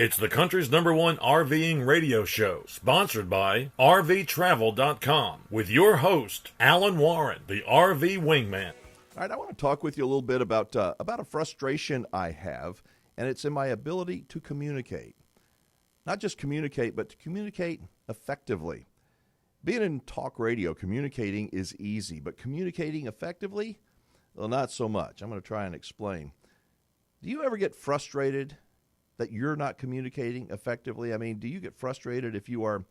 It's the country's #1 RVing radio show, sponsored by RVTravel.com, with your host, Alan Warren, the RV Wingman. All right, I want to talk with you a little bit about a frustration I have, and it's in my ability to communicate. Not just communicate, but to communicate effectively. Being in talk radio, communicating is easy, but communicating effectively, well, not so much. I'm going to try and explain. Do you ever get frustrated that you're not communicating effectively? I mean, do you get frustrated if you are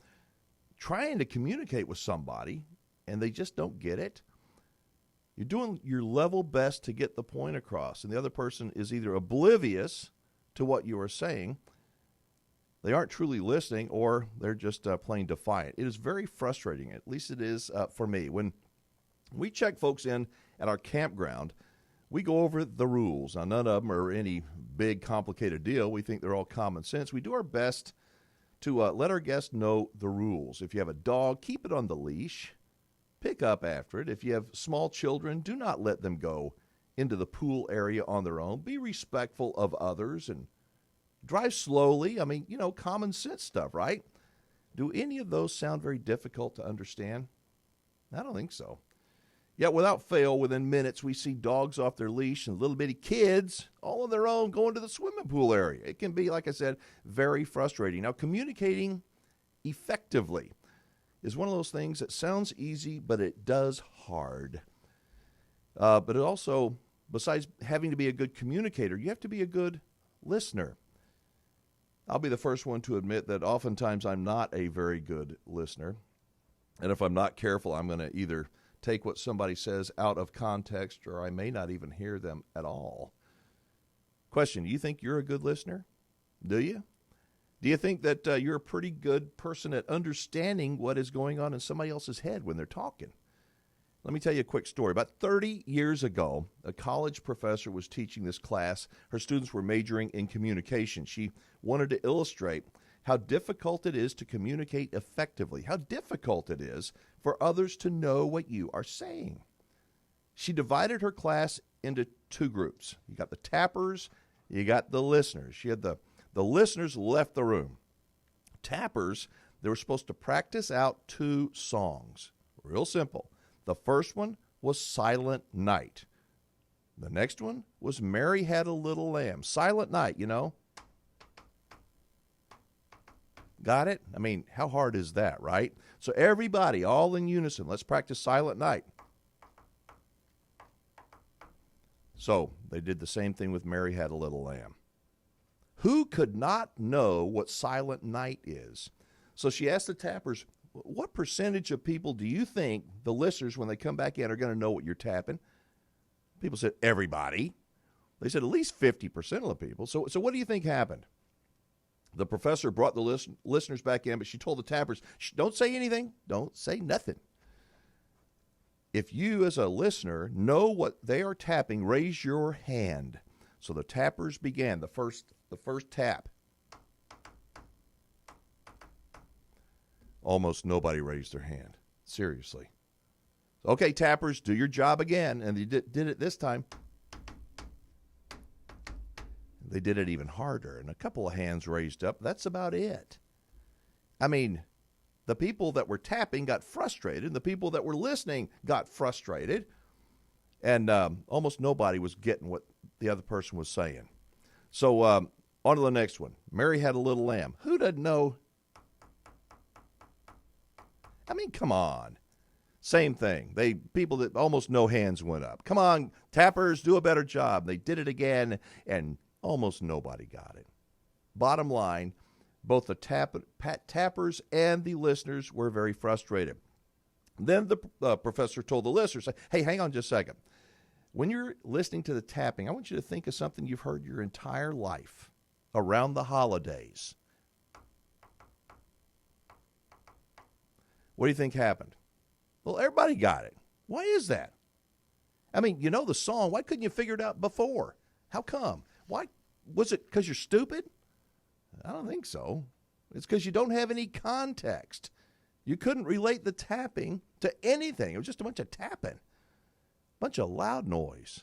trying to communicate with somebody and they just don't get it? You're doing your level best to get the point across, and the other person is either oblivious to what you are saying, they aren't truly listening, or they're just plain defiant. It is very frustrating. At least it is for me. When we check folks in at our campground, we go over the rules. Now, none of them are any big, complicated deal. We think they're all common sense. We do our best to let our guests know the rules. If you have a dog, keep it on the leash. Pick up after it. If you have small children, do not let them go into the pool area on their own. Be respectful of others and drive slowly. I mean, common sense stuff, right? Do any of those sound very difficult to understand? I don't think so. Yet without fail, within minutes, we see dogs off their leash and little bitty kids all on their own going to the swimming pool area. It can be, like I said, very frustrating. Now, communicating effectively is one of those things that sounds easy, but it does hard. But it also, besides having to be a good communicator, you have to be a good listener. I'll be the first one to admit that oftentimes I'm not a very good listener. And if I'm not careful, I'm going to either take what somebody says out of context, or I may not even hear them at all. Question, do you think you're a good listener? Do you? Do you think that you're a pretty good person at understanding what is going on in somebody else's head when they're talking? Let me tell you a quick story. About 30 years ago, a college professor was teaching this class. Her students were majoring in communication. She wanted to illustrate how difficult it is to communicate effectively, how difficult it is for others to know what you are saying. She divided her class into two groups. You got the tappers, you got the listeners. She had the listeners left the room. Tappers, they were supposed to practice out two songs. Real simple. The first one was Silent Night. The next one was Mary Had a Little Lamb. Silent Night, Got it? I mean, how hard is that, right? So everybody, all in unison, let's practice Silent Night. So they did the same thing with Mary Had a Little Lamb. Who could not know what Silent Night is? So she asked the tappers, what percentage of people do you think, the listeners, when they come back in, are going to know what you're tapping? People said, everybody. They said at least 50% of the people. So what do you think happened? The professor brought the listeners back in, but she told the tappers, don't say anything. Don't say nothing. If you, as a listener, know what they are tapping, raise your hand. So the tappers began. The first tap. Almost nobody raised their hand. Seriously. Okay, tappers, do your job again. And they did it this time. They did it even harder, and a couple of hands raised up. That's about it. I mean, the people that were tapping got frustrated, and the people that were listening got frustrated, and almost nobody was getting what the other person was saying. So on to the next one. Mary Had a Little Lamb. Who doesn't know? I mean, come on. Same thing. People that almost no hands went up. Come on, tappers, do a better job. They did it again, and almost nobody got it. Bottom line, both the tappers and the listeners were very frustrated. Then the professor told the listeners, hey, hang on just a second. When you're listening to the tapping, I want you to think of something you've heard your entire life around the holidays. What do you think happened? Well, everybody got it. Why is that? I mean, you know the song. Why couldn't you figure it out before? How come? Why? Was it because you're stupid? I don't think so. It's because you don't have any context. You couldn't relate the tapping to anything. It was just a bunch of tapping, a bunch of loud noise.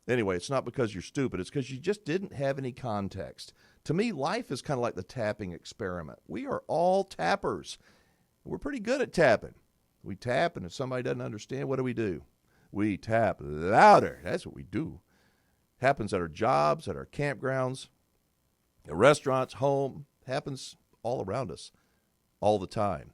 Anyway, it's not because you're stupid. It's because you just didn't have any context. To me, life is kind of like the tapping experiment. We are all tappers. We're pretty good at tapping. We tap, and if somebody doesn't understand, what do? We tap louder. That's what we do. Happens at our jobs, at our campgrounds, at restaurants, home. Happens all around us all the time.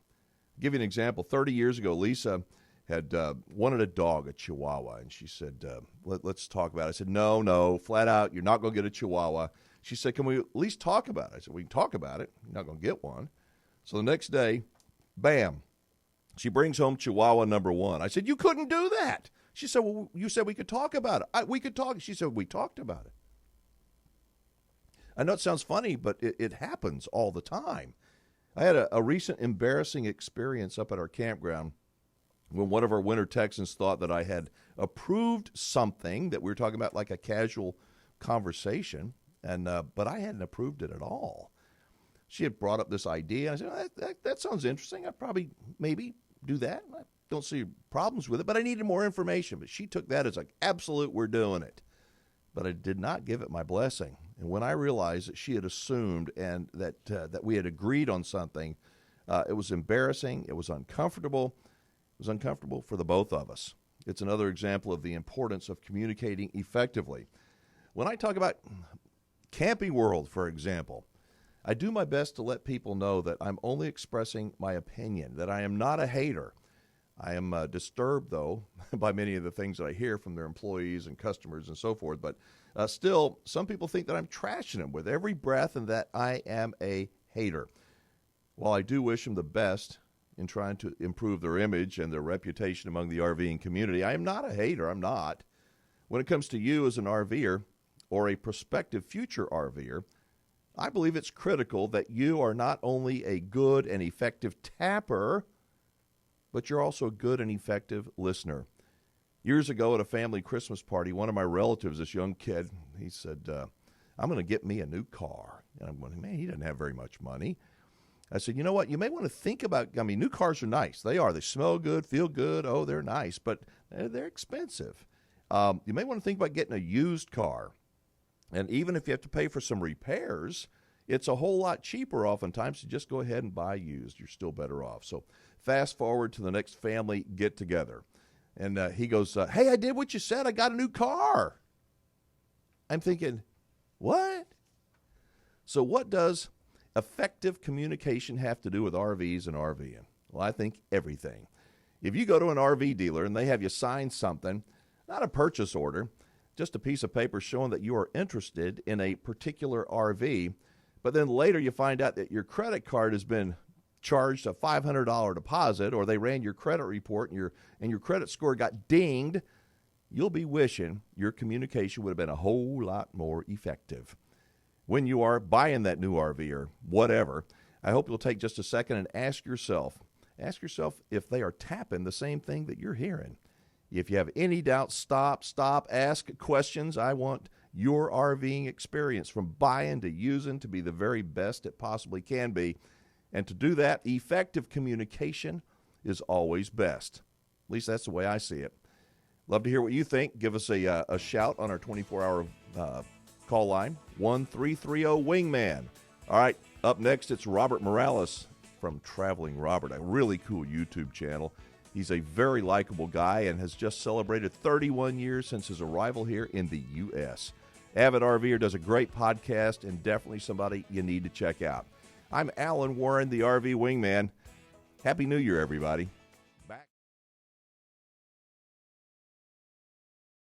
I'll give you an example. 30 years ago, Lisa had wanted a dog, a Chihuahua, and she said, let's talk about it. I said, no, flat out, you're not going to get a Chihuahua. She said, can we at least talk about it? I said, we can talk about it. You're not going to get one. So the next day, bam, she brings home Chihuahua number 1. I said, you couldn't do that. She said, well, you said we could talk about it. We could talk. She said, we talked about it. I know it sounds funny, but it happens all the time. I had a recent embarrassing experience up at our campground when one of our winter Texans thought that I had approved something that we were talking about, like a casual conversation, but I hadn't approved it at all. She had brought up this idea, and I said, that sounds interesting. I'd probably maybe do that. I don't see problems with it, but I needed more information. But she took that as like, absolute, we're doing it. But I did not give it my blessing. And when I realized that she had assumed and that we had agreed on something, it was embarrassing. It was uncomfortable. It was uncomfortable for the both of us. It's another example of the importance of communicating effectively. When I talk about Camping World, for example, I do my best to let people know that I'm only expressing my opinion, that I am not a hater. I am disturbed, though, by many of the things that I hear from their employees and customers and so forth. But still, some people think that I'm trashing them with every breath and that I am a hater. While I do wish them the best in trying to improve their image and their reputation among the RVing community, I am not a hater. I'm not. When it comes to you as an RVer or a prospective future RVer, I believe it's critical that you are not only a good and effective tapper, but you're also a good and effective listener. Years ago at a family Christmas party, one of my relatives, this young kid, he said, I'm going to get me a new car. And I'm going, man, he doesn't have very much money. I said, you know what? You may want to think about, new cars are nice. They are. They smell good, feel good. Oh, they're nice, but they're expensive. You may want to think about getting a used car. And even if you have to pay for some repairs, it's a whole lot cheaper oftentimes to just go ahead and buy used. You're still better off. So fast forward to the next family get-together. And he goes, hey, I did what you said. I got a new car. I'm thinking, what? So what does effective communication have to do with RVs and RVing? Well, I think everything. If you go to an RV dealer and they have you sign something, not a purchase order, just a piece of paper showing that you are interested in a particular RV, but then later you find out that your credit card has been charged a $500 deposit, or they ran your credit report and your credit score got dinged, you'll be wishing your communication would have been a whole lot more effective. When you are buying that new RV or whatever, I hope you'll take just a second and ask yourself if they are tapping the same thing that you're hearing. If you have any doubts, stop, ask questions. I want your RVing experience from buying to using to be the very best it possibly can be. And to do that, effective communication is always best. At least that's the way I see it. Love to hear what you think. Give us a shout on our 24-hour call line, 1-330-WINGMAN. All right, up next, it's Robert Morales from Traveling Robert, a really cool YouTube channel. He's a very likable guy and has just celebrated 31 years since his arrival here in the U.S. Avid RVer, does a great podcast and definitely somebody you need to check out. I'm Alan Warren, the RV Wingman. Happy New Year, everybody.